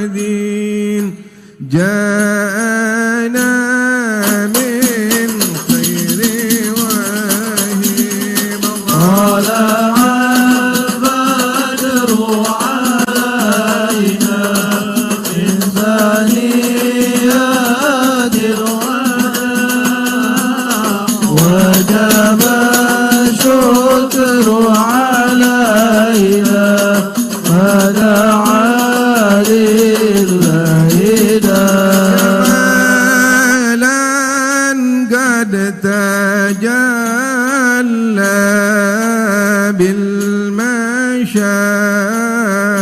دين جاءنا من خير وهي طلع البدر علينا من ثنيات الوداع وجب الشكر علينا فدعا لله جمالا قد تجلى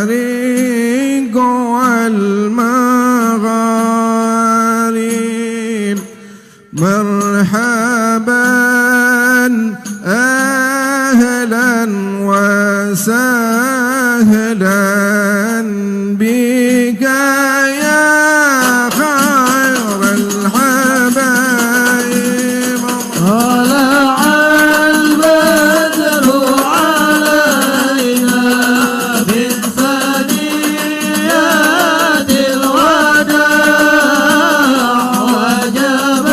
بالمشارق والمغارب مرحبا أهلا وسهلا بك يا خير الحبايب طلع البدر علينا من ثنيات الوداع وجب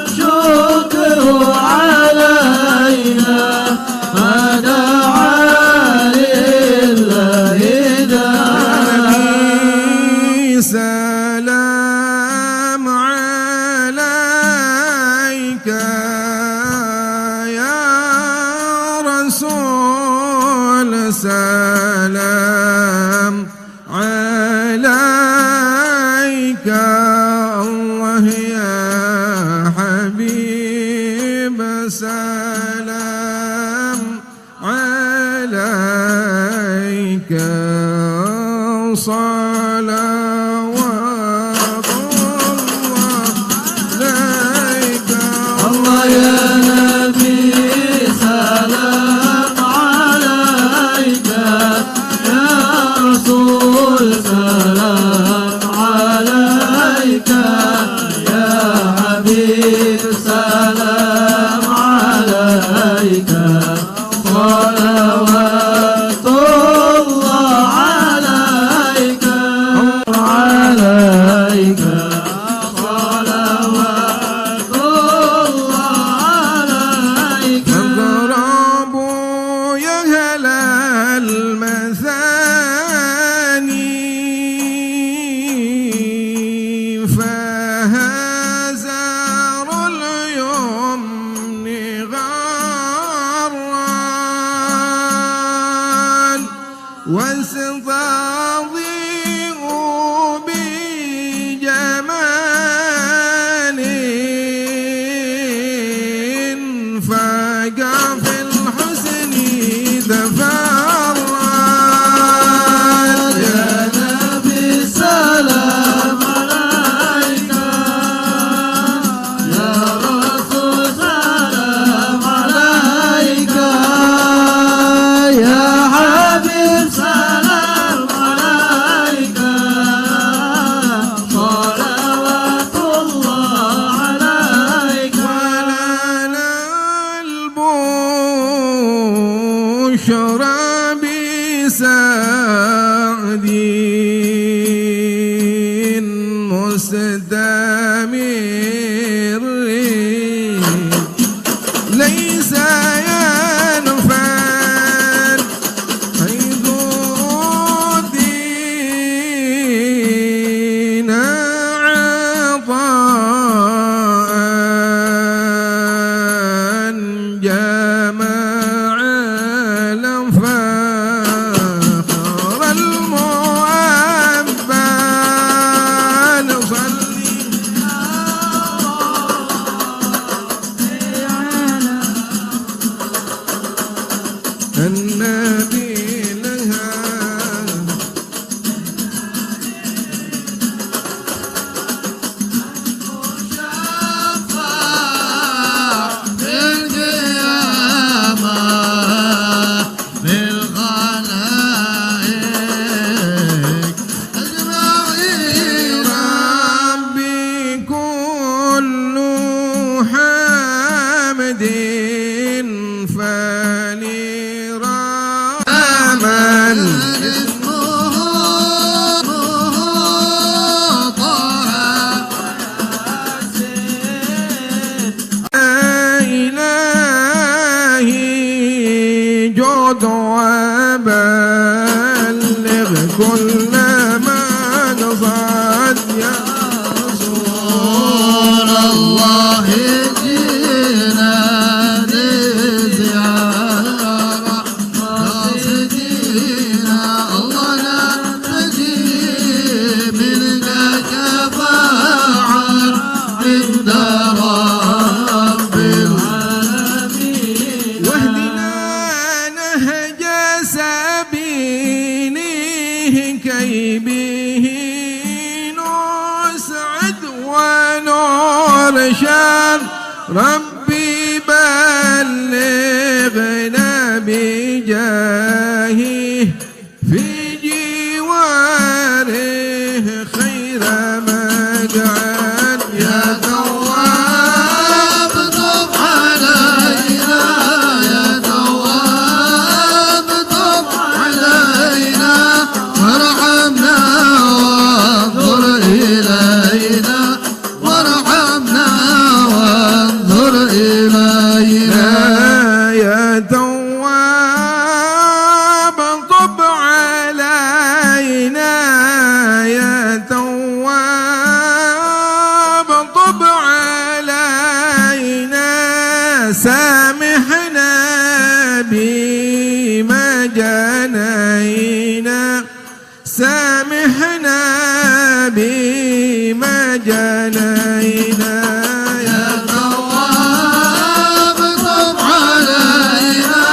الشكر علينا فدعا لله داعي سلام عليك يا رسول سلام عليك الله يا حبيب سلام عليك صلوات الله عليك الله يا نبي سلام عليك يا رسول سلام عليك يا حبيب سلام عليك صلوات الله عليك عليك صلوات الله عليك اقربوا يا أهل المثاني فهزار اليمن غران واستضيئوا بجمال فاق في الحسن تفرد يا نبي سلام عليك يا رسول سلام عليك يا حبيب سلام عليك صلوات الله عليك ولنا البشرى بسعد مستمر ليس ينفد حيث أوتينا عطاء جمع الفخر المؤبد صلي ونور شان ربي بلغنا بجاهه في جواره خير مدعان يا تواب طب علينا يا تواب طب علينا وارحمنا وانظر إلينا وارحمنا وانظر إلينا يا تواب طب علينا يا تواب طب علينا سامحنا بما جنينا سامحنا بما جنينا يا تواب طب علينا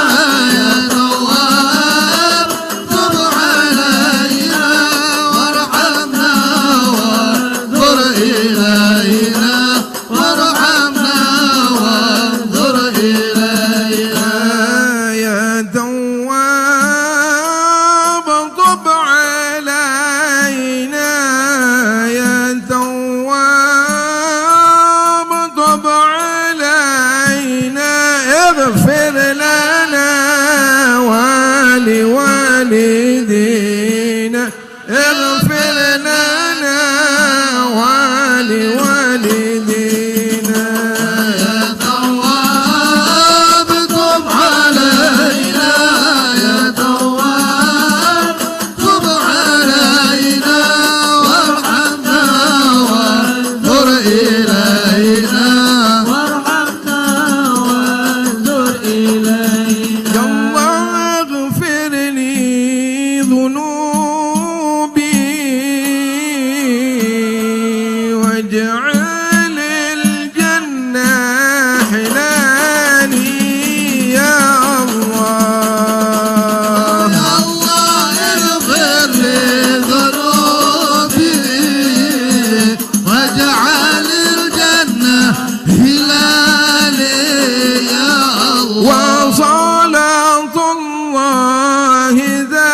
يا تواب طب علينا وارحمنا وانظر إلينا وارحمنا وانظر إلينا يا تواب طب علينا يا تواب طب علينا اغفر لنا ولوالدينا اغفر لنا ولوالدينا يا تواب طب علينا يا تواب طب علينا وارحمنا وانظر إلينا وارحمنا وانظر إلينا يا الله اغفر لي ذنوبي واجعل الجنة حلالي يا الله يا الله اغفر لي ذنوبي واجعل الجنة هلالي يا الله وصلاة الله ذا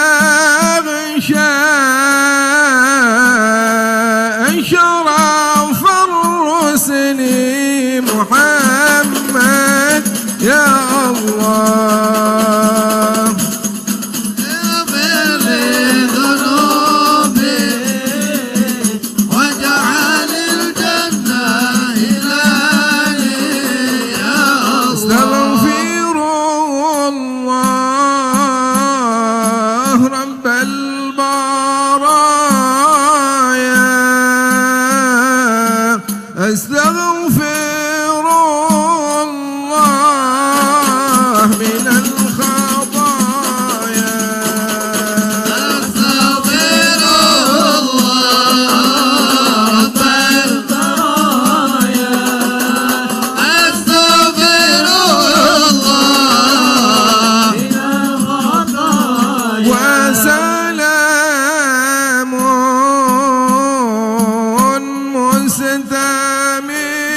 غشاء أشرف الرسل محمد يا الله اغفر لي ذنوبي واجعل الجنة هلالي يا استغفر الله رب البرايا استغفر الله من الخطايا أستغفر الله رب البرايا أستغفر الله من الخطايا وسلام مستمر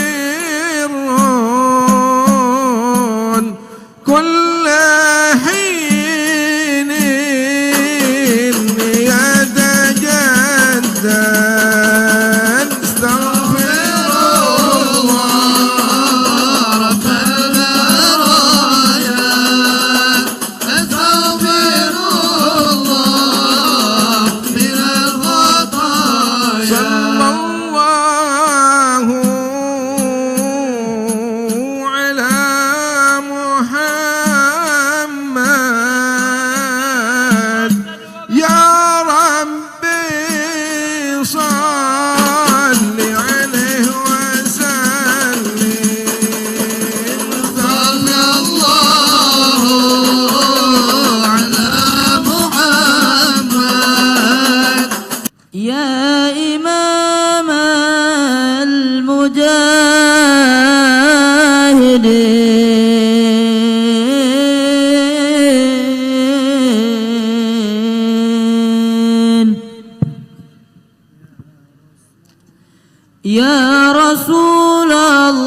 يا رسول الله.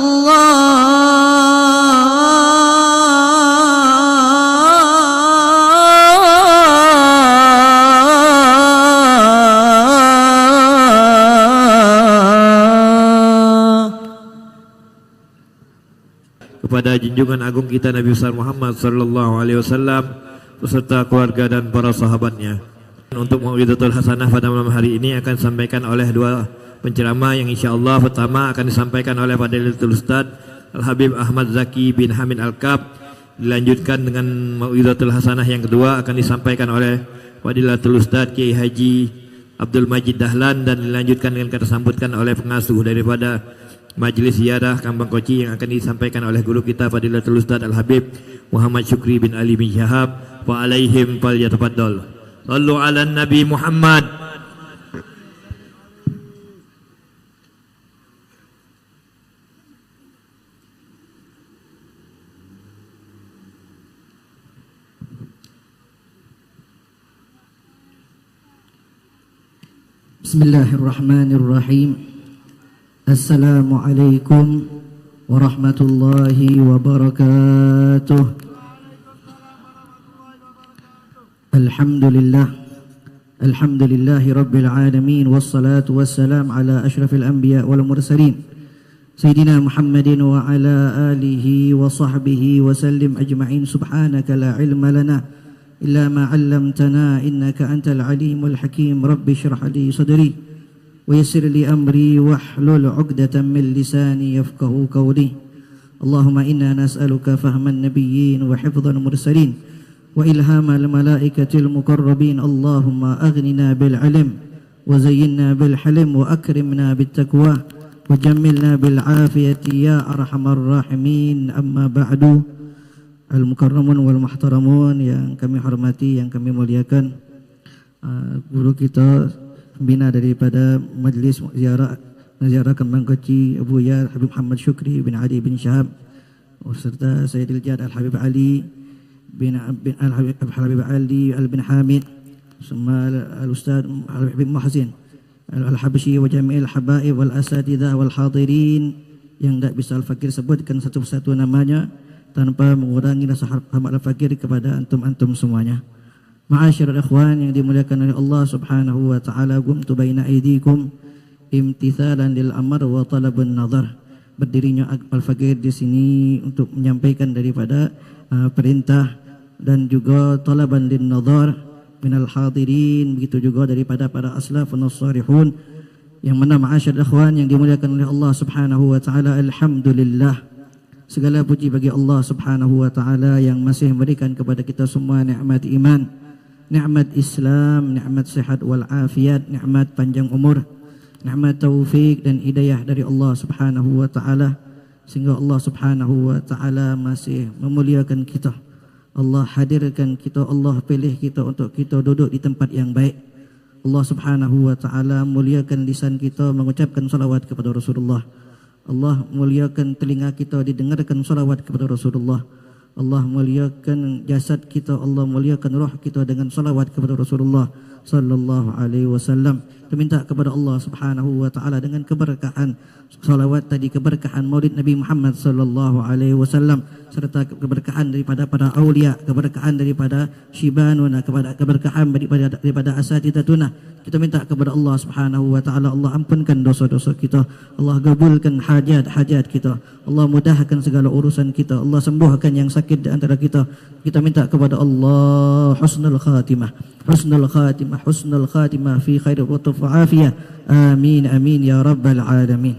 Kepada junjungan agung kita Nabi besar Muhammad sallallahu alaihi wasallam beserta keluarga dan para sahabatnya. Untuk Mau'izatul Hasanah pada malam hari ini akan disampaikan oleh dua penceramah yang insyaallah pertama akan disampaikan oleh Fadilatul Ustaz Al-Habib Ahmad Zaki bin Hamid Al-Kab, dilanjutkan dengan Mau'izatul Hasanah yang kedua akan disampaikan oleh Fadilatul Ustaz Kiai Haji Abdul Majid Dahlan dan dilanjutkan dengan kata sambutan oleh pengasuh daripada Majlis Ziarah Kambang Koci yang akan disampaikan oleh guru kita Fadilatul Ustaz Al-Habib Muhammad Syukri bin Ali bin Syahab wa alaihim falyatafaddal. Sallu ala Nabi Muhammad. Bismillahirrahmanirrahim. Assalamualaikum warahmatullahi wabarakatuh. Alhamdulillahi rabbil alamin, wassalatu wassalam ala ashrafil anbiya wal mursalin Sayyidina Muhammadin wa ala alihi wa sahbihi wa sallim ajma'in. Subhanaka la ilma lana illa ma 'allamtana innaka antal alimul hakim. Rabbi shrah li sadri ويسر لي أمري واحلل عقدة من لساني يفقه قولي. اللهم إنا نسألك فهم النبيين وحفظ المرسلين وإلهام الملائكة المقربين. اللهم أغننا بالعلم وزينا بالحلم وأكرمنا بالتقوى وجملنا بالعافية يا أرحم الراحمين. أما بعد, al-mukarramun wal muhtaramun yang kami hormati, yang kami muliakan, guru kita pembina daripada Majlis Ziarah Kembang Koci Abu Ya Habib Muhammad Syukri bin Ali bin Syahab, serta Sayyidil Jad Al-Habib Ali bin Al-Habib Ali Al-bin Hamid, semua Al-Ustaz Al-Habib Muhsin Al-Habsyi wa Jami'il Habaib wal-Asatidah wal-Hadirin yang tak bisa Al-Fakir sebutkan satu persatu namanya tanpa mengurangi rasa hormat Al-Fakir kepada antum-antum semuanya. Ma'asyiral ikhwan yang dimuliakan oleh Allah Subhanahu wa taala, qumtu baina aydikum imtithalan lil amr wa talabun nazar. Berdirinya Al-Fakir di sini untuk menyampaikan daripada perintah dan juga talaban lin nazar minal hadirin, begitu juga daripada para aslafun salihun. Yang mana ma'asyiral ikhwan yang dimuliakan oleh Allah Subhanahu wa taala, alhamdulillah, segala puji bagi Allah Subhanahu wa taala yang masih memberikan kepada kita semua nikmat iman, nikmat Islam, nikmat sehat wal afiat, nikmat panjang umur, nikmat taufik dan hidayah dari Allah Subhanahu wa taala, sehingga Allah Subhanahu wa taala masih memuliakan kita. Allah hadirkan kita, Allah pilih kita untuk kita duduk di tempat yang baik. Allah Subhanahu wa taala muliakan lisan kita mengucapkan salawat kepada Rasulullah. Allah muliakan telinga kita didengarkan salawat kepada Rasulullah. Allah muliakan jasad kita, Allah muliakan roh kita dengan salawat kepada Rasulullah sallallahu alaihi wasallam. Kita minta kepada Allah Subhanahu wa taala dengan keberkahan salawat tadi, keberkahan Maulid Nabi Muhammad sallallahu alaihi wasallam, serta keberkahan daripada para aulia, keberkahan daripada syibanuna, keberkahan daripada asatidatuna. Kita minta kepada Allah Subhanahu wa taala, Allah ampunkan dosa-dosa kita, Allah kabulkan hajat-hajat kita, Allah mudahkan segala urusan kita, Allah sembuhkan yang sakit di antara kita. Kita minta kepada Allah husnul khatimah, husnul khatimah, husnul khatimah fi khair wa afiyah. Amin amin ya rabbal alamin.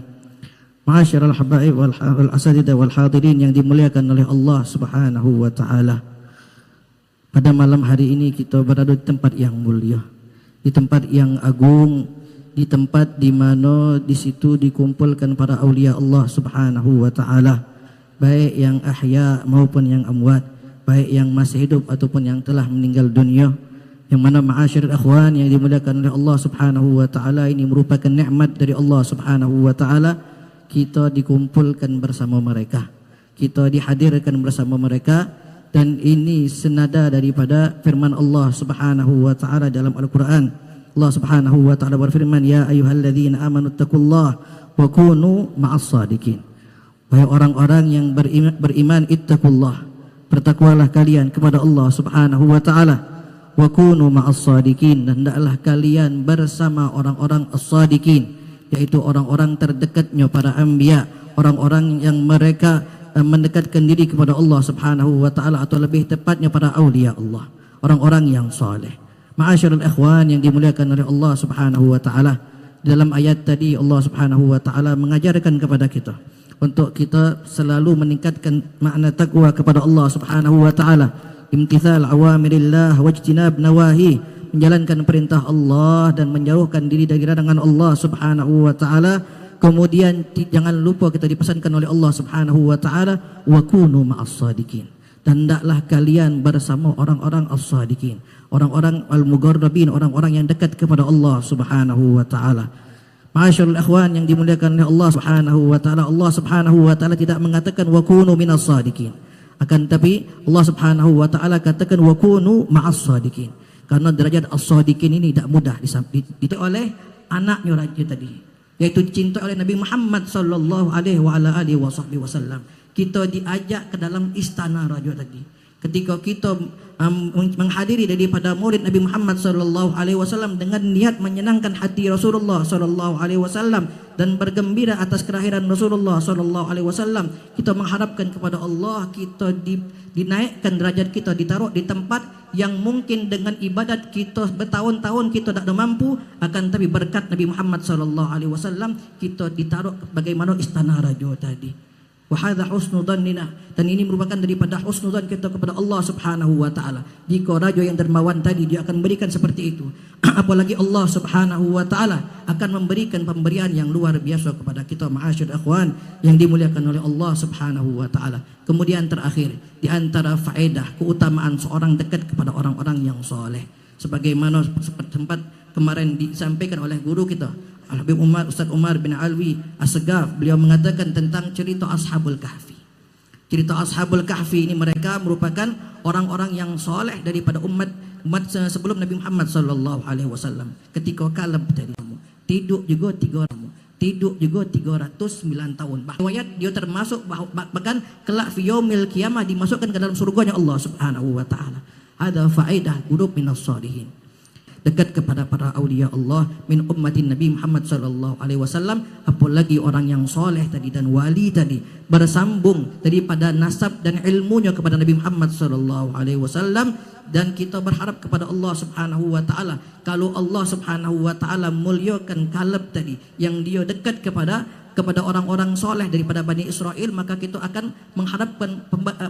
Ma'asyiral habaib wal asatidah wal hadirin yang dimuliakan oleh Allah Subhanahu wa taala. Pada malam hari ini kita berada di tempat yang mulia, di tempat yang agung, di tempat di mana di situ dikumpulkan para aulia Allah Subhanahu wa taala, baik yang ahya maupun yang amwat, baik yang masih hidup ataupun yang telah meninggal dunia. Yang mana ma'asyiral ikhwan yang dimuliakan oleh Allah Subhanahu wa taala, ini merupakan nikmat dari Allah Subhanahu wa taala. Kita dikumpulkan bersama mereka, kita dihadirkan bersama mereka, dan ini senada daripada firman Allah Subhanahu wa taala dalam Al-Qur'an. Allah Subhanahu wa taala berfirman, ya ayyuhalladzina amanu taqullaha wa kunu ma'as sadiqin. Wahai orang-orang yang beriman, ittaqullah, bertakwalah kalian kepada Allah Subhanahu wa taala. Wa kunu ma'as sadiqin, dan hendaklah kalian bersama orang-orang as-sadiqin, yaitu orang-orang terdekatnya para anbiya, orang-orang yang mereka mendekatkan diri kepada Allah Subhanahu wa taala, atau lebih tepatnya para aulia Allah, orang-orang yang saleh. Ma'asyiral ikhwan yang dimuliakan oleh Allah Subhanahu wa taala, dalam ayat tadi Allah Subhanahu wa taala mengajarkan kepada kita untuk kita selalu meningkatkan makna takwa kepada Allah Subhanahu wa taala, imtithal awamirillah wajtinab nawahi, menjalankan perintah Allah dan menjauhkan diri dari larangan Allah Subhanahu wa taala. Kemudian jangan lupa kita dipesankan oleh Allah Subhanahu wa taala, wa kunu ma'as sadiqin, dan hendaklah kalian bersama orang-orang as-sadiqin, orang-orang al-muqarrabin, orang-orang yang dekat kepada Allah Subhanahu wa taala. Ma'asyiral ikhwan yang dimuliakan oleh Allah Subhanahu wa taala, Allah Subhanahu wa taala tidak mengatakan wa kunu minas sadiqin, akan tapi Allah Subhanahu wa taala katakan wa kunu ma'as sadiqin, karena derajat as-sadiqin ini tidak mudah dicapai oleh anaknya raja tadi, yaitu dicintai oleh Nabi Muhammad sallallahu alaihi wasallam. Kita diajak ke dalam istana raja tadi. Ketika kita menghadiri daripada maulid Nabi Muhammad sallallahu alaihi wasallam dengan niat menyenangkan hati Rasulullah sallallahu alaihi wasallam dan bergembira atas kelahiran Rasulullah sallallahu alaihi wasallam, kita mengharapkan kepada Allah kita dinaikkan derajat kita, ditaruh di tempat yang mungkin dengan ibadat kita bertahun-tahun kita tak ada mampu, akan tapi berkat Nabi Muhammad sallallahu alaihi wasallam kita ditaruh bagaimana istana raja tadi. Wa hadza husnu dhannina, dan ini merupakan daripada husnudzan kita kepada Allah Subhanahu wa taala. Jika raja yang dermawan tadi dia akan berikan seperti itu, apalagi Allah Subhanahu wa taala akan memberikan pemberian yang luar biasa kepada kita, ma'asyiral ikhwan yang dimuliakan oleh Allah Subhanahu wa taala. Kemudian terakhir, di antara faedah keutamaan seorang dekat kepada orang-orang yang soleh, sebagaimana sempat kemarin disampaikan oleh guru kita Al-Habib Ustaz Umar bin Alwi As-Segaf, beliau mengatakan tentang cerita Ashabul Kahfi. Cerita Ashabul Kahfi ini mereka merupakan orang-orang yang soleh daripada umat sebelum Nabi Muhammad sallallahu alaihi wasallam. Ketika Kalab tadi tidur juga 309 tahun. Bahwa dia termasuk bahkan kelak fi yaumil qiyamah dimasukkan ke dalam surganya Allah Subhanahu wa taala. Ada faedah grup minas shalihin, dekat kepada para aulia Allah min ummatin Nabi Muhammad sallallahu alaihi wasallam, apalagi orang yang soleh tadi dan wali tadi bersambung daripada nasab dan ilmunya kepada Nabi Muhammad sallallahu alaihi wasallam. Dan kita berharap kepada Allah Subhanahu wa taala, kalau Allah Subhanahu wa taala muliakan Kalab tadi yang dia dekat kepada orang-orang soleh daripada Bani Israel, maka kita akan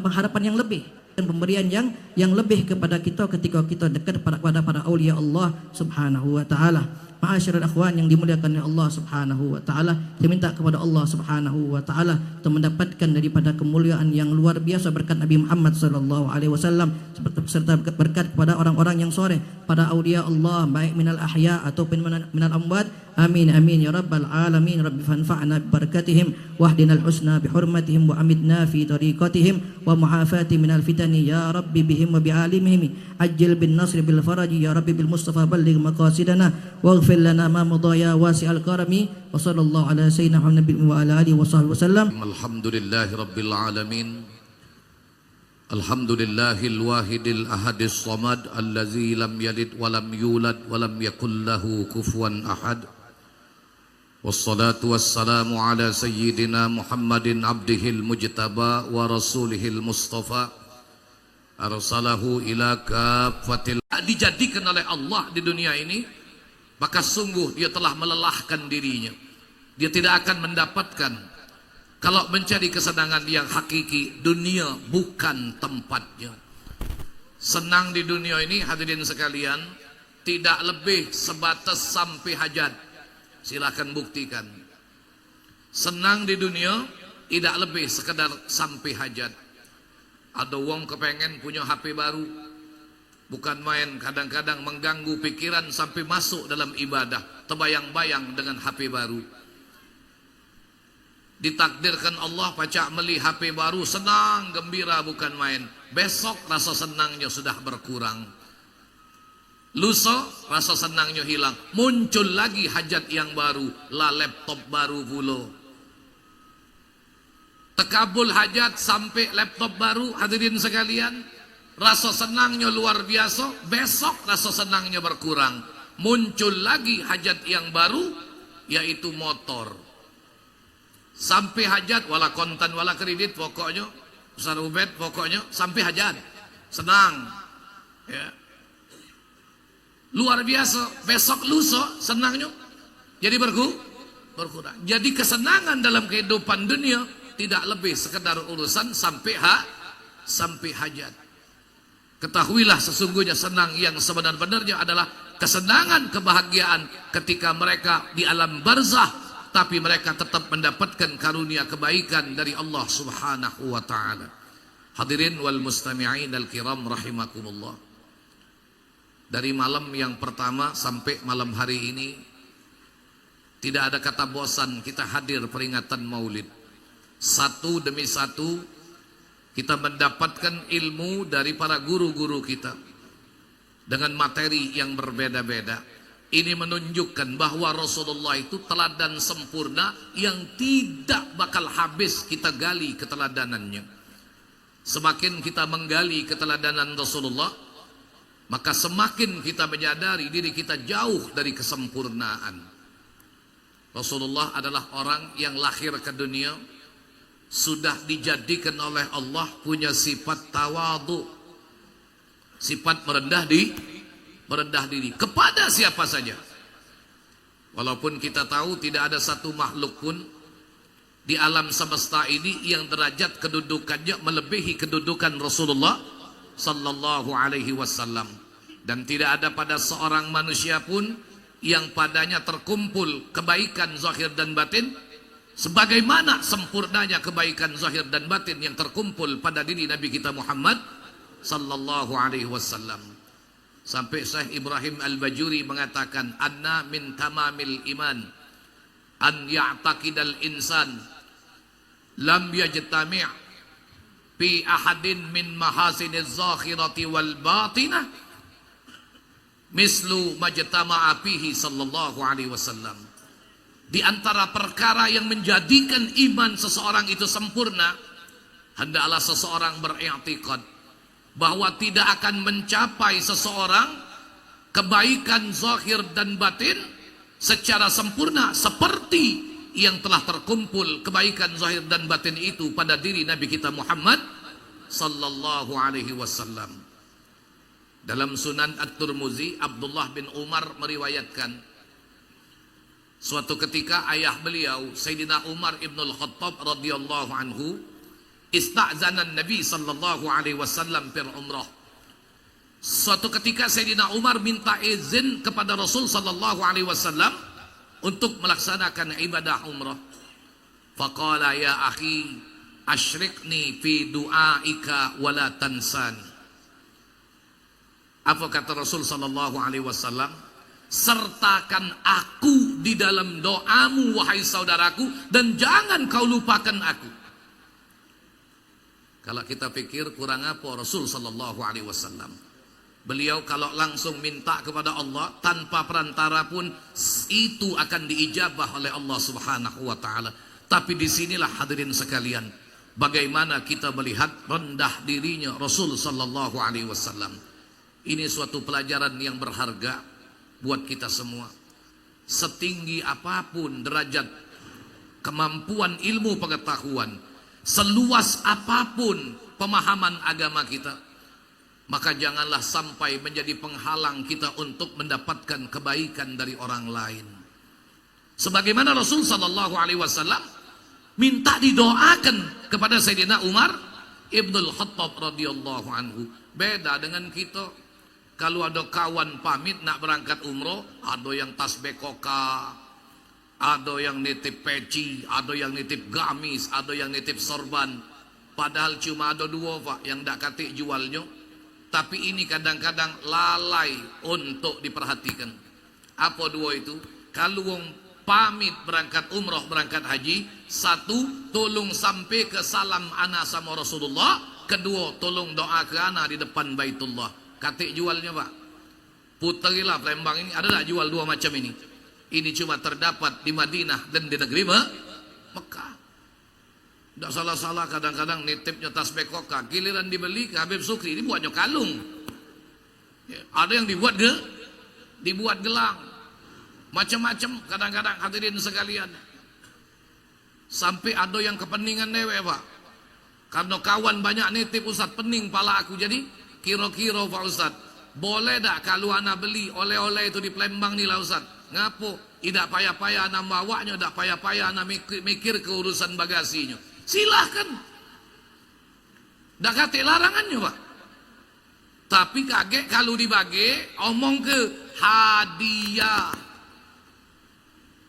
pengharapan yang lebih dan pemberian yang lebih kepada kita ketika kita dekat kepada para aulia Allah Subhanahu wa taala. Ma'asyiral ikhwan yang dimuliakan oleh Allah Subhanahu wa taala, saya minta kepada Allah Subhanahu wa taala untuk mendapatkan daripada kemuliaan yang luar biasa berkat Nabi Muhammad sallallahu alaihi wasallam, serta berkat kepada orang-orang yang soleh, para aulia Allah baik minal ahya ataupun minal amwat. Amin amin ya rabbal alamin. Rabbi fanfa'na bi barakatihim wahdinal husna bi hurmatihim wa amidna fi tariqatihim wa mu'afati minal fitani ya rabbi bihim wa bi alimihim. Ajil bin nasri bil faraji ya rabbi bil mustafa balligh maqasidana waghfir lana ma madha ya wasi'al karami. Wa sallallahu ala sayyidina Muhammad wa ala alihi wa sahbihi wasallam. Alhamdulillahi rabbil alamin. Alhamdulillahil wahidil ahadis samad allazi lam yalid wa lam yulad wa lam yakul lahu kufuwan ahad. Wassalatu wassalamu ala sayyidina Muhammadin abdihil mujtaba wa rasulihil mustafa arsalahu ila kafatil. Dijadikan oleh Allah di dunia ini, maka sungguh dia telah melelahkan dirinya. Dia tidak akan mendapatkan. Kalau mencari kesenangan yang hakiki, dunia bukan tempatnya. Senang di dunia ini hadirin sekalian tidak lebih sebatas sampai hajat. Silakan buktikan. Senang di dunia tidak lebih sekedar sampai hajat. Ada wong kepengen punya HP baru, bukan main, kadang-kadang mengganggu pikiran sampai masuk dalam ibadah, terbayang-bayang dengan HP baru. Ditakdirkan Allah pacak beli HP baru, senang, gembira bukan main. Besok rasa senangnya sudah berkurang. lusa rasa senangnya hilang, muncul lagi hajat yang baru, lah laptop baru pula. Tekabul hajat sampai laptop baru, hadirin sekalian, rasa senangnya luar biasa, besok rasa senangnya berkurang, muncul lagi hajat yang baru, yaitu motor. Sampai hajat, wala kontan wala kredit, pokoknya Ustaz Ubed, pokoknya sampai hajat senang ya. Luar biasa, besok lusa senangnya jadi berkurang. Jadi kesenangan dalam kehidupan dunia tidak lebih sekedar urusan sampai hajat. Ketahuilah sesungguhnya senang yang sebenar-benarnya adalah kesenangan, kebahagiaan ketika mereka di alam barzah, tapi mereka tetap mendapatkan karunia kebaikan dari Allah Subhanahu wa taala. Hadirin wal mustami'in al-kiram rahimakumullah. Dari malam yang pertama sampai malam hari ini tidak ada kata bosan kita hadir peringatan Maulid. Satu demi satu kita mendapatkan ilmu dari para guru-guru kita dengan materi yang berbeda-beda. Ini menunjukkan bahwa Rasulullah itu teladan sempurna yang tidak bakal habis kita gali keteladanannya. Semakin kita menggali keteladanan Rasulullah, maka semakin kita menyadari diri kita jauh dari kesempurnaan. Rasulullah adalah orang yang lahir ke dunia sudah dijadikan oleh Allah punya sifat tawadhu, sifat merendah diri kepada siapa saja. Walaupun kita tahu tidak ada satu makhluk pun di alam semesta ini yang derajat kedudukannya melebihi kedudukan Rasulullah sallallahu alaihi wasallam, dan tidak ada pada seorang manusia pun yang padanya terkumpul kebaikan zahir dan batin sebagaimana sempurnanya kebaikan zahir dan batin yang terkumpul pada diri Nabi kita Muhammad sallallahu alaihi wasallam. Sampai Syekh Ibrahim Al-Bajuri mengatakan, anna min tamamil iman an ya'taqidal insan lam yajtami' fi ahadin min mahasiniz zakhirati wal batinah mislu majtama'a fihi sallallahu alaihi wasallam. Di antara perkara yang menjadikan iman seseorang itu sempurna, hendaklah seseorang beriktikad bahwa tidak akan mencapai seseorang kebaikan zahir dan batin secara sempurna seperti yang telah terkumpul kebaikan zahir dan batin itu pada diri Nabi kita Muhammad sallallahu alaihi wasallam. Dalam Sunan At-Tirmizi, Abdullah bin Umar meriwayatkan, suatu ketika ayah beliau Sayyidina Umar ibn al-Khattab radhiyallahu anhu ista'zanan Nabi sallallahu alaihi wasallam fil umrah. Suatu ketika Sayyidina Umar minta izin kepada Rasul sallallahu alaihi wasallam untuk melaksanakan ibadah umrah. Faqala ya akhi asyrikni fi du'aika wa la tansan. Apa kata Rasul sallallahu alaihi wasallam? Sertakan aku di dalam doamu wahai saudaraku, dan jangan kau lupakan aku. Kalau kita pikir kurang apa Rasul sallallahu alaihi wasallam. Beliau kalau langsung minta kepada Allah tanpa perantara pun itu akan diijabah oleh Allah Subhanahu wa taala. Tapi disinilah hadirin sekalian, bagaimana kita melihat rendah dirinya Rasul sallallahu alaihi wasallam. Ini suatu pelajaran yang berharga buat kita semua. Setinggi apapun derajat kemampuan ilmu pengetahuan, seluas apapun pemahaman agama kita, maka janganlah sampai menjadi penghalang kita untuk mendapatkan kebaikan dari orang lain. Sebagaimana Rasul sallallahu alaihi wasallam minta didoakan kepada Sayyidina Umar ibnul Khattab radhiyallahu anhu. Beda dengan kita. Kalau ada kawan pamit nak berangkat umroh, ada yang tas bekoka, ada yang nitip peci, ada yang nitip gamis, ada yang nitip sorban. Padahal cuma ada dua pak yang tak katik jualnya. Tapi ini kadang-kadang lalai untuk diperhatikan. Apa dua itu? Kalau wong pamit berangkat umroh, berangkat haji, satu, tolong sampai ke salam ana sama Rasulullah. Kedua, tolong doa ke ana di depan Baitullah. Katik jualnya pak. Puterilah Palembang ini, ada tak jual dua macam ini? Ini cuma terdapat di Madinah dan di negeri Mekah. Tak salah-salah kadang-kadang nitipnya tasbih koka, giliran dibeli ke Habib Sukri, ini buatnya kalung. Ya, ada yang dibuat gelang. Macam-macam kadang-kadang hadirin sekalian. Sampai ada yang kepeningan dewe Pak. Karena kawan banyak nitip Ustaz, pening pala aku. Jadi kira-kira Pak Ustaz, boleh tak kalau anak beli oleh-oleh itu di Palembang ni lah Ustaz? Ngapo? Tidak payah-payah anak bawanya, tidak payah-payah anak mikir ke urusan bagasinya. Silahkan. Dah kata larangannya Pak. Tapi kaget kalau dibagi, omong ke hadiah.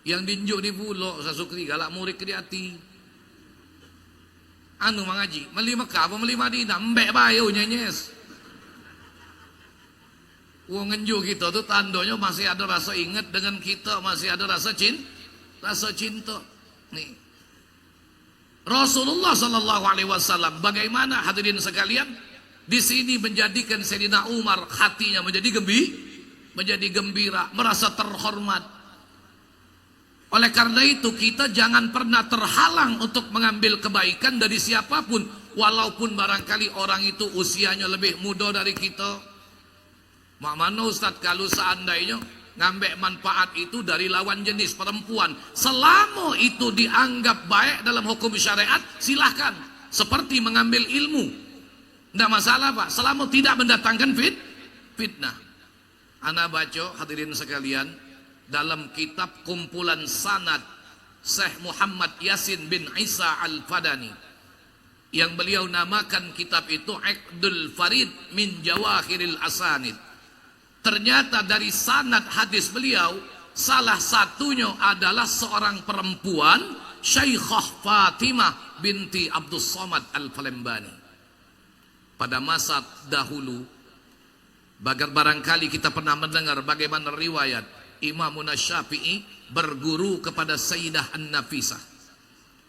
Yang dinjuk di pulau, Ustaz Sukri galak murid ke di hati. Anu mengaji, meli Mekah apa meli Madinah, mbek bayo nyenyes. Wong ngenju kita tu tandanya masih ada rasa ingat dengan kita, masih ada rasa cinta. Nih. Rasulullah sallallahu alaihi wasallam bagaimana hadirin sekalian? Di sini menjadikan Sayyidina Umar hatinya menjadi gembira, merasa terhormat. Oleh karena itu kita jangan pernah terhalang untuk mengambil kebaikan dari siapapun, walaupun barangkali orang itu usianya lebih muda dari kita. Mak mana Ustaz kalau seandainya ngambil manfaat itu dari lawan jenis perempuan, selama itu dianggap baik dalam hukum syariat, silahkan. Seperti mengambil ilmu, tidak masalah Pak, selama tidak mendatangkan fitnah. Ana baca hadirin sekalian dalam kitab kumpulan sanad Syekh Muhammad Yasin bin Isa Al-Fadani, yang beliau namakan kitab itu Iqdul Farid min Jawahiril Asanid. Ternyata dari sanad hadis beliau, salah satunya adalah seorang perempuan, Syekhah Fatimah binti Abdul Somad Al-Falembani. Pada masa dahulu, barangkali kita pernah mendengar bagaimana riwayat Imam Syafi'i berguru kepada Sayyidah An-Nafisah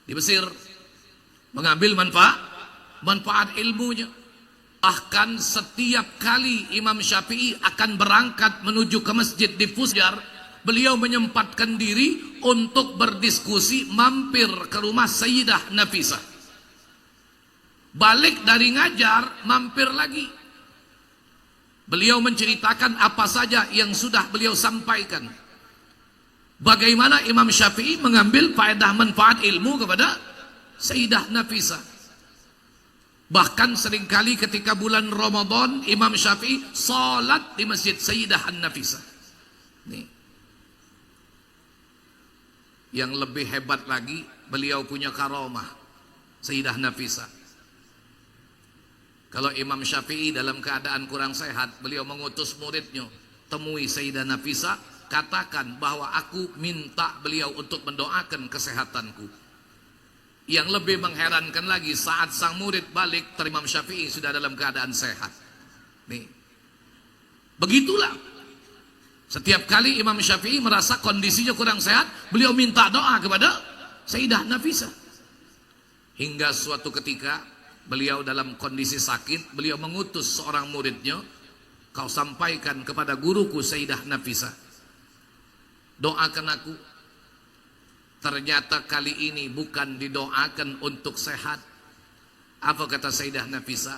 di Mesir, mengambil manfaat ilmunya. Bahkan setiap kali Imam Syafi'i akan berangkat menuju ke masjid di Fusjar, beliau menyempatkan diri untuk berdiskusi, mampir ke rumah Sayyidah Nafisah. Balik dari ngajar, mampir lagi. Beliau menceritakan apa saja yang sudah beliau sampaikan. Bagaimana Imam Syafi'i mengambil faedah manfaat ilmu kepada Sayyidah Nafisah. Bahkan seringkali ketika bulan Ramadan, Imam Syafi'i salat di masjid Sayyidah An-Nafisah. Nih. Yang lebih hebat lagi, beliau punya karamah, Sayyidah Nafisah. Kalau Imam Syafi'i dalam keadaan kurang sehat, beliau mengutus muridnya, temui Sayyidah Nafisah, katakan bahwa aku minta beliau untuk mendoakan kesehatanku. Yang lebih mengherankan lagi, saat sang murid balik, Imam Syafi'i sudah dalam keadaan sehat. Nih. Begitulah. Setiap kali Imam Syafi'i merasa kondisinya kurang sehat, beliau minta doa kepada Sayyidah Nafisah. Hingga suatu ketika, beliau dalam kondisi sakit, beliau mengutus seorang muridnya, kau sampaikan kepada guruku Sayyidah Nafisah, doakan aku. Ternyata kali ini bukan didoakan untuk sehat. Apa kata Sayyidah Nafisah?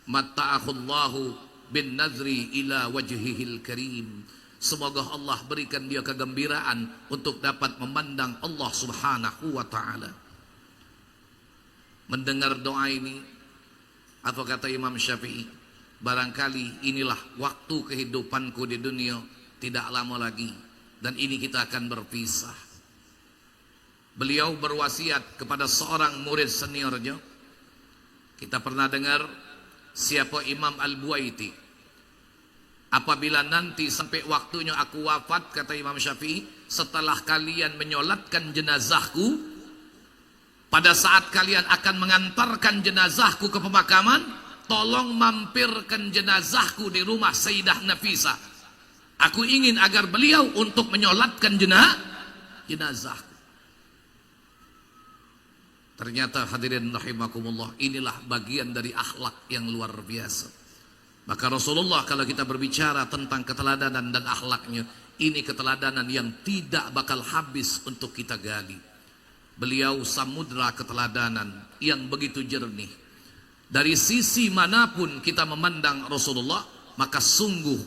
Matta'ahullahu bin nazri ila wajhihil karim. Semoga Allah berikan dia kegembiraan untuk dapat memandang Allah Subhanahu wa ta'ala. Mendengar doa ini, apa kata Imam Syafi'i? Barangkali inilah waktu kehidupanku di dunia, tidak lama lagi, dan ini kita akan berpisah. Beliau berwasiat kepada seorang murid seniornya. Kita pernah dengar siapa Imam Al-Buaiti. Apabila nanti sampai waktunya aku wafat, kata Imam Syafi'i, setelah kalian menyolatkan jenazahku, pada saat kalian akan mengantarkan jenazahku ke pemakaman, tolong mampirkan jenazahku di rumah Sayyidah Nafisah. Aku ingin agar beliau untuk menyolatkan jenazahku. Ternyata hadirin rahimakumullah, inilah bagian dari akhlak yang luar biasa. Maka Rasulullah kalau kita berbicara tentang keteladanan dan akhlaknya, ini keteladanan yang tidak bakal habis untuk kita gali. Beliau samudra keteladanan yang begitu jernih. Dari sisi manapun kita memandang Rasulullah, maka sungguh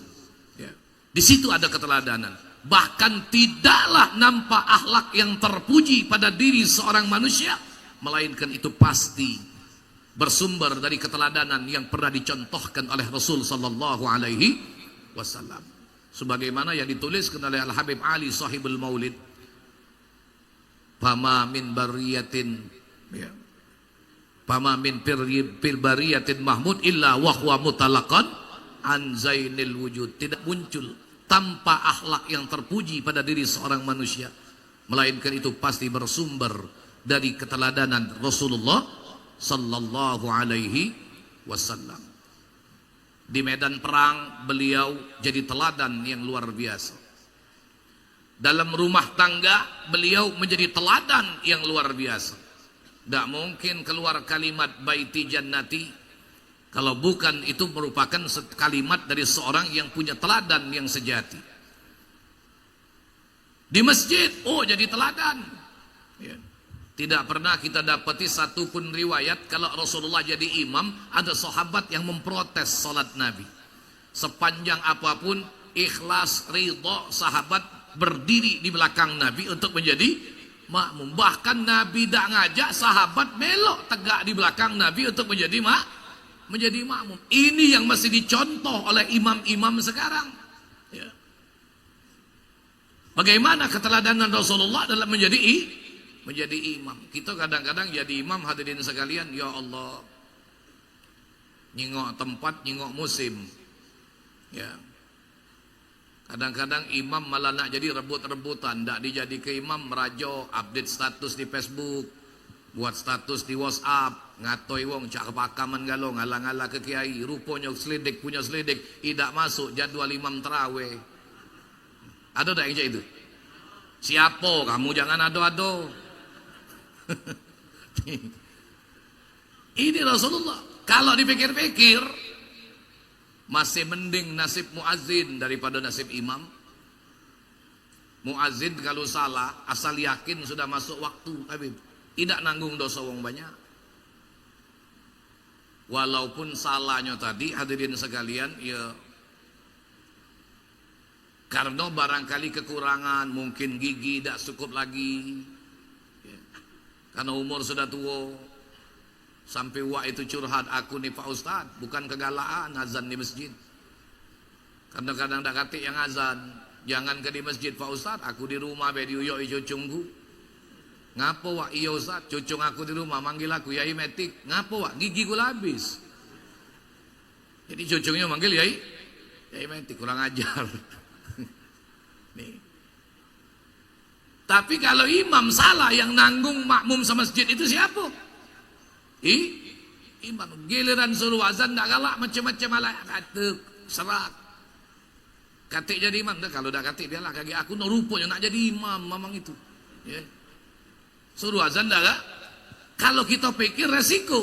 ya, di situ ada keteladanan. Bahkan tidaklah nampak akhlak yang terpuji pada diri seorang manusia, melainkan itu pasti bersumber dari keteladanan yang pernah dicontohkan oleh Rasul sallallahu alaihi wasallam. Sebagaimana yang dituliskan oleh Al-Habib Ali Sahibul Maulid, fama min bariyatin ya, fama min bariyatin mahmud illa wa huwa mutalaqan an zainil wujud. Tidak muncul tanpa akhlak yang terpuji pada diri seorang manusia, melainkan itu pasti bersumber dari keteladanan Rasulullah sallallahu alaihi wasallam. Di medan perang beliau jadi teladan yang luar biasa. Dalam rumah tangga beliau menjadi teladan yang luar biasa. Tidak mungkin keluar kalimat baiti jannati kalau bukan itu merupakan kalimat dari seorang yang punya teladan yang sejati. Di masjid, oh jadi teladan ya. Tidak pernah kita dapati satupun riwayat kalau Rasulullah jadi imam ada sahabat yang memprotes salat Nabi. Sepanjang apapun ikhlas, ridha sahabat berdiri di belakang Nabi untuk menjadi makmum. Bahkan Nabi tidak ngajak sahabat melok tegak di belakang Nabi untuk menjadi makmum. Ini yang masih dicontoh oleh imam-imam sekarang ya. Bagaimana keteladanan Rasulullah dalam menjadi imam. Kita kadang-kadang jadi imam, hadirin sekalian, ya Allah, nyingok tempat, nyingok musim ya. Kadang-kadang imam malah nak jadi rebut-rebutan, tak dijadi ke imam, merajo update status di Facebook, buat status di WhatsApp, ngatoi wong cak kepakaman galong, ngalang-ngalang ke kiai, rupanya selidik punya selidik, tidak masuk jadwal imam terawih. Ada tak yang cak itu? Siapa kamu, jangan ado-ado. Ini Rasulullah. Kalau dipikir-pikir masih mending nasib muazzin daripada nasib imam. Muazzin kalau salah asal yakin sudah masuk waktu, Habib, tidak nanggung dosa wong banyak. Walaupun salahnya tadi hadirin sekalian ya karena barangkali kekurangan, mungkin gigi tidak cukup lagi ya. Karena umur sudah tua. Sampai wak itu curhat, aku nih Pak Ustad, bukan kegalaan azan di masjid. Kadang-kadang tak kati yang azan, jangan ke di masjid Pak Ustad, aku di rumah be diuyok cucungku. Ngapa wak? Iya Ustad, cucung aku di rumah manggil aku Yai Metik. Ngapa wak? Gigi ku habis. Jadi cucungnya manggil Yai Metik, kurang ajar. Nih. Tapi kalau imam salah, yang nanggung makmum sama masjid itu siapa? Imam. Giliran suruh azan tak galak macam-macam ala kata serak. Katik jadi imam dah, kalau dah katik dia lah kaki aku no rupanya nak jadi imam memang itu. Ya. Suruh azan dah gak? Kalau kita pikir resiko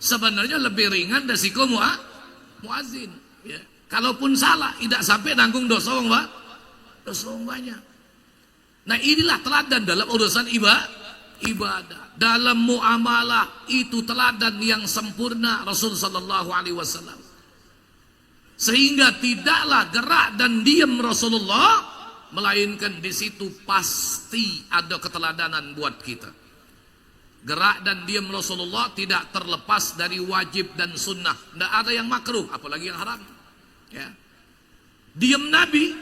sebenarnya lebih ringan resiko muazin. Ya. Kalaupun salah tidak sampai nanggung dosa wong Pak. Dosa wong banyak. Nah inilah teladan dalam urusan ibadah. Dalam muamalah itu teladan yang sempurna Rasul sallallahu alaihi wasallam. Sehingga tidaklah gerak dan diam Rasulullah, melainkan di situ pasti ada keteladanan buat kita. Gerak dan diam Rasulullah tidak terlepas dari wajib dan sunnah. Tidak ada yang makruh, apalagi yang haram. Ya. Diam Nabi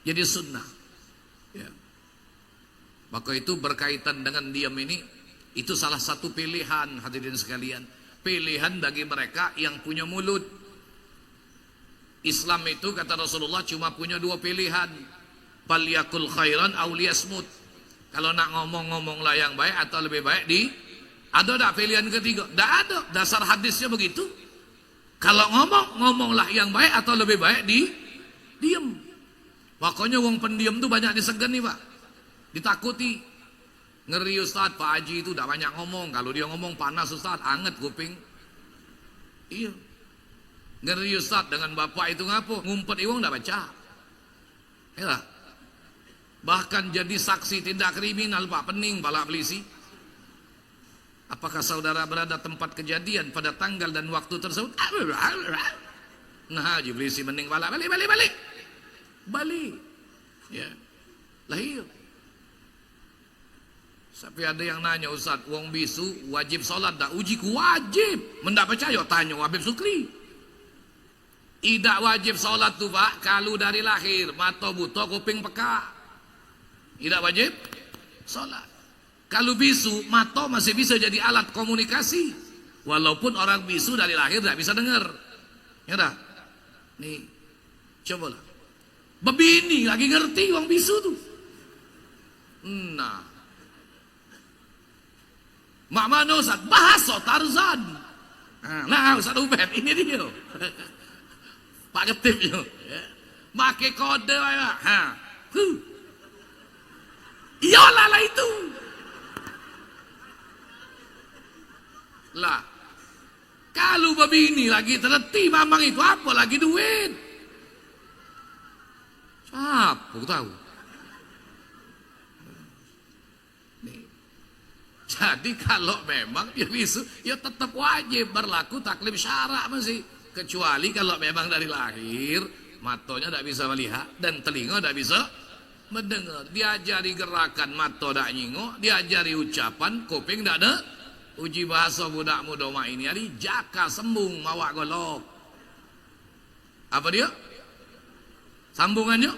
jadi sunnah. Ya. Maka itu berkaitan dengan diam ini, itu salah satu pilihan hadirin sekalian. Pilihan bagi mereka yang punya mulut. Islam itu kata Rasulullah cuma punya dua pilihan. Falyakul khairan aw liyasmut. Kalau nak ngomong-ngomonglah yang baik atau lebih baik ada tak pilihan ketiga? Tak ada. Dasar hadisnya begitu. Kalau ngomonglah yang baik atau lebih baik diam. Makanya wong pendiam tuh banyak disegen nih Pak. Ditakuti. Ngeri Ustaz, Pak Haji itu tak banyak ngomong. Kalau dia ngomong panas Ustaz, anget kuping. Iya. Ngeri Ustaz dengan bapak itu ngapo? Ngumpet iwang dah baca. Ya. Bahkan jadi saksi tindak kriminal Pak pening pala polisi. Apakah saudara berada tempat kejadian pada tanggal dan waktu tersebut? Nah, haji polisi mending pala balik. Ya. Lahir. Sampai ada yang nanya, Ustaz, wong bisu wajib sholat tak? Uji ku wajib. Mendak percaya tanya Habib Sukri. Tidak wajib sholat tu Pak kalau dari lahir mata buta kuping peka. Tidak wajib sholat. Kalau bisu mata masih bisa jadi alat komunikasi. Walaupun orang bisu dari lahir tidak bisa dengar. Ya dah. Nih, cobalah. Bebini lagi ngerti wong bisu tu. Nah, mak mana Ustaz? Bahasa Tarzan. Nah Ustaz Ubed ini dia. Pak Ketip yo. Make kode aja. Iyalah lah itu. Lah. Kalau begini lagi terhenti mamang itu apa lagi duit? Siapa tahu? Nih. Jadi kalau memang ya bisu, ya tetap wajib berlaku taklif syara masih. Kecuali kalau memang dari lahir matanya tidak bisa melihat dan telinga tidak bisa mendengar. Diajari gerakan mata tidak nyingok, diajari ucapan kuping tidak ada. Uji bahasa budak muda mak ini hari jaka sembung mawak golok. Apa dia? Sambungannya?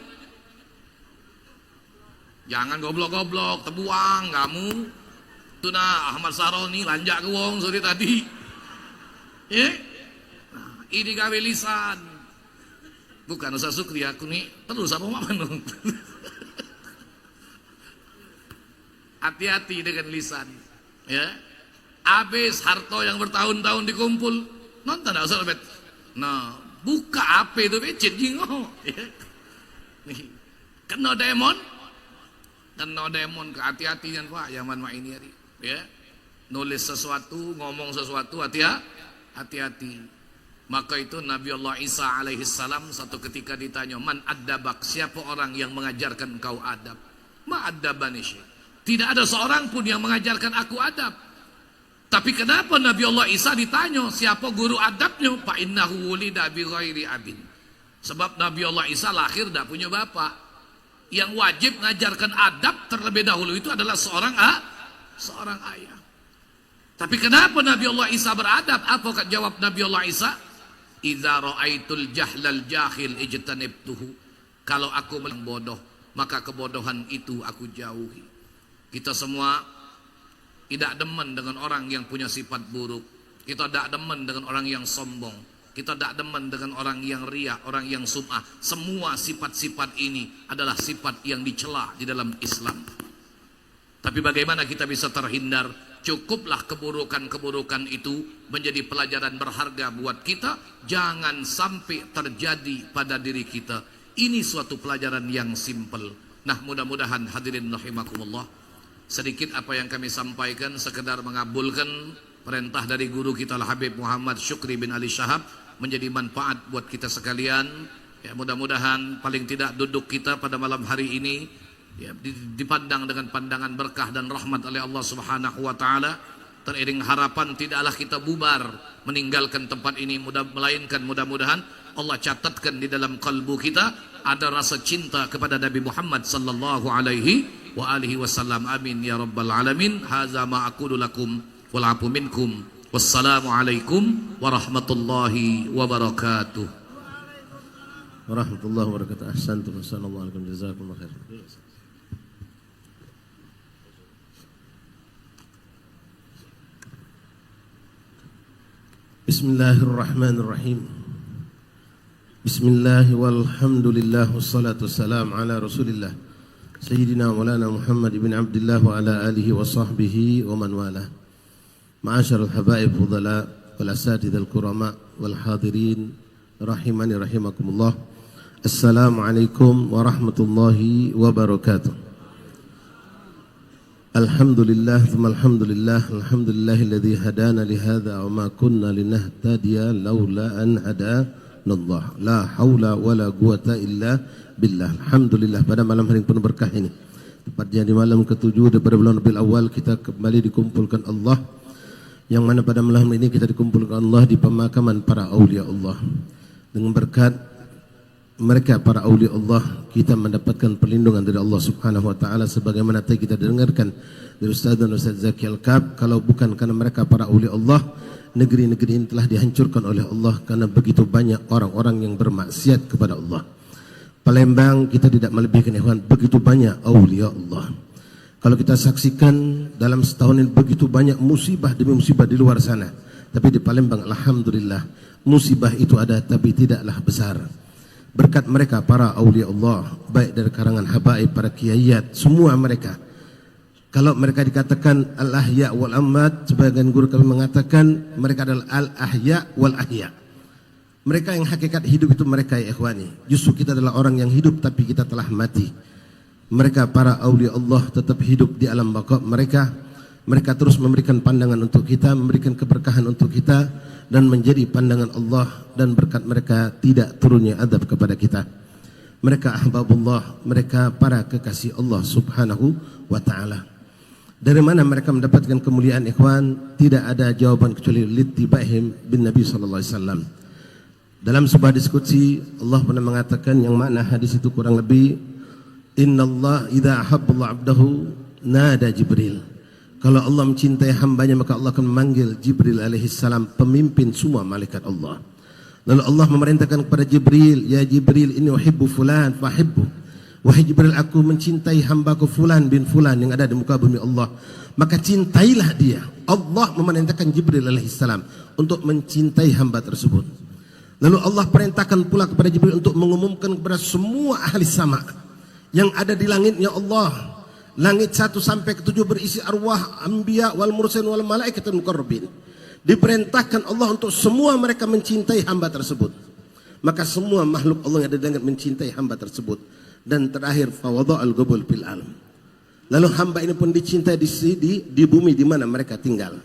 Jangan goblok-goblok, terbuang kamu. Itu nah Ahmad Saroni lanjak ke wong sore tadi. Nah, ini gawe lisan. Bukan Ustaz Sukri aku nih terus apa mana? Hati-hati dengan lisan. Ya. Habis harta yang bertahun-tahun dikumpul. Nonton tak Ustaz Bet? Nah, buka HP itu becet jingo. Nih, kena demon. Kena demon kehati-hatian Pak zaman mak ini hari. Ya. Nulis sesuatu, ngomong sesuatu hati-hati. Maka itu Nabi Allah Isa alaihi salam satu ketika ditanya, "Man adabak?" Siapa orang yang mengajarkan engkau adab? Ma adabani syekh. Tidak ada seorang pun yang mengajarkan aku adab. Tapi kenapa Nabi Allah Isa ditanya siapa guru adabnya? Fa innahu wulida bi ghairi abin. Sebab Nabi Allah Isa lahir tidak punya bapak. Yang wajib mengajarkan adab terlebih dahulu itu adalah seorang ayah. Tapi kenapa Nabi Allah Isa beradab? Apa jawab Nabi Allah Isa? Idza ra'aitul jahlal jahil ijtanibtuhu. Kalau aku melihat bodoh, maka kebodohan itu aku jauhi. Kita semua tidak demen dengan orang yang punya sifat buruk. Kita tidak demen dengan orang yang sombong. Kita tidak demen dengan orang yang riya, orang yang sum'ah. Semua sifat-sifat ini adalah sifat yang dicela di dalam Islam. Tapi bagaimana kita bisa terhindar? Cukuplah keburukan-keburukan itu menjadi pelajaran berharga buat kita. Jangan sampai terjadi pada diri kita. Ini suatu pelajaran yang simpel. Nah, mudah-mudahan hadirin rahimakumullah, sedikit apa yang kami sampaikan sekedar mengabulkan perintah dari guru kita Habib Muhammad Syukri bin Ali Syahab menjadi manfaat buat kita sekalian. Ya, mudah-mudahan paling tidak duduk kita pada malam hari ini ya, dipandang dengan pandangan berkah dan rahmat oleh Allah Subhanahu wa taala. Teriring harapan tidaklah kita bubar meninggalkan tempat ini, melainkan mudah-mudahan Allah catatkan di dalam kalbu kita ada rasa cinta kepada Nabi Muhammad sallallahu alaihi wa alihi wasallam. Amin ya rabbal alamin. Hadza ma aqulu lakum wal afu minkum. Wassalamu alaikum warahmatullahi wabarakatuh. Warahmatullahi wabarakatuh. Ahsantum. Assalamualaikum. Jazakumullah khair. Bismillahirrahmanirrahim. Bismillah walhamdulillah wassalatu wassalam ala rasulillah Sayyidina Maulana Muhammad ibn Abdullah wa ala alihi wa sahbihi wa man wala. Ma'asyarul habaib fudala wal asatidhal kurama wal hadirin rahimani rahimakumullah. Assalamualaikum warahmatullahi wabarakatuh. Alhamdulillah, alhamdulillah, alhamdulillahilladzi hadana lihadza wa ma kunna linahtadiya laula an hadanallah. La haula wala quwata illa billah. Alhamdulillah, pada malam hari yang penuh berkah ini, tepatnya di malam ke-7 daripada bulan Rabiul Awal, kita kembali dikumpulkan Allah, yang mana pada malam ini kita dikumpulkan Allah di pemakaman para aulia Allah. Dengan berkat mereka para aulia Allah, kita mendapatkan perlindungan dari Allah Subhanahu wa taala, sebagaimana tadi kita dengarkan dari Ustaz dan Ustaz Zaki Al-Kab. Kalau bukan karena mereka para aulia Allah, negeri-negeri ini telah dihancurkan oleh Allah karena begitu banyak orang-orang yang bermaksiat kepada Allah. Palembang kita tidak melebihkan, ikhwan, begitu banyak aulia Allah. Kalau kita saksikan dalam setahun ini begitu banyak musibah demi musibah di luar sana, tapi di Palembang alhamdulillah musibah itu ada tapi tidaklah besar. Berkat mereka para aulia Allah, baik dari karangan habaib, para kiaiat, semua mereka. Kalau mereka dikatakan al-ahya wal amwat, sebagian guru kami mengatakan mereka adalah al-ahya wal ahya. Mereka yang hakikat hidup itu mereka, ya ikhwani. Justru kita adalah orang yang hidup tapi kita telah mati. Mereka para aulia Allah tetap hidup di alam baqa mereka. Mereka terus memberikan pandangan untuk kita, memberikan keberkahan untuk kita, dan menjadi pandangan Allah, dan berkat mereka tidak turunnya azab kepada kita. Mereka ahbabullah, mereka para kekasih Allah Subhanahu wa taala. Dari mana mereka mendapatkan kemuliaan, ikhwan? Tidak ada jawaban kecuali littiba'ihim bin Nabi sallallahu alaihi wasallam. Dalam sebuah diskusi Allah pernah mengatakan, yang mana hadis itu kurang lebih, innallaha idza ahabba 'abdahu nada Jibril. Kalau Allah mencintai hambanya, maka Allah akan memanggil Jibril alaihissalam, pemimpin semua malaikat Allah. Lalu Allah memerintahkan kepada Jibril, ya Jibril, ini uhibbu fulan fahibbu. Wahai Jibril, aku mencintai hambaku fulan bin fulan yang ada di muka bumi Allah, maka cintailah dia. Allah memerintahkan Jibril alaihissalam untuk mencintai hamba tersebut. Lalu Allah perintahkan pula kepada Jibril untuk mengumumkan kepada semua ahli sama yang ada di langitnya Allah. Langit 1 sampai ke-7 berisi arwah anbiya wal mursalin wal malaikatul muqarrabin. Diperintahkan Allah untuk semua mereka mencintai hamba tersebut. Maka semua makhluk Allah yang ada di langit mencintai hamba tersebut. Dan terakhir fawadha'al ghubul fil alam. Lalu hamba ini pun dicintai di bumi di mana mereka tinggal.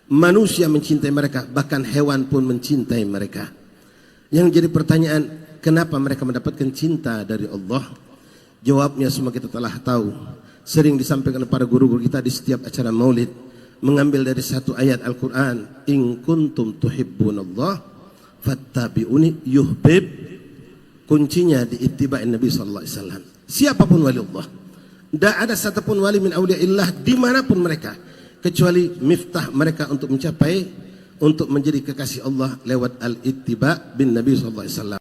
Manusia mencintai mereka, bahkan hewan pun mencintai mereka. Yang jadi pertanyaan, kenapa mereka mendapatkan cinta dari Allah? Jawabnya semua kita telah tahu. Sering disampaikan para guru-guru kita di setiap acara maulid, mengambil dari satu ayat Al-Quran, in kuntum tuhibbunallah fattabi'uni yuhbib. Kuncinya di ittiba'in Nabi sallallahu alaihi wasallam. Siapapun wali Allah, tidak ada satupun wali min auliaillah dimanapun mereka, kecuali miftah mereka untuk mencapai, untuk menjadi kekasih Allah lewat al-ittiba' bin Nabi sallallahu alaihi wasallam.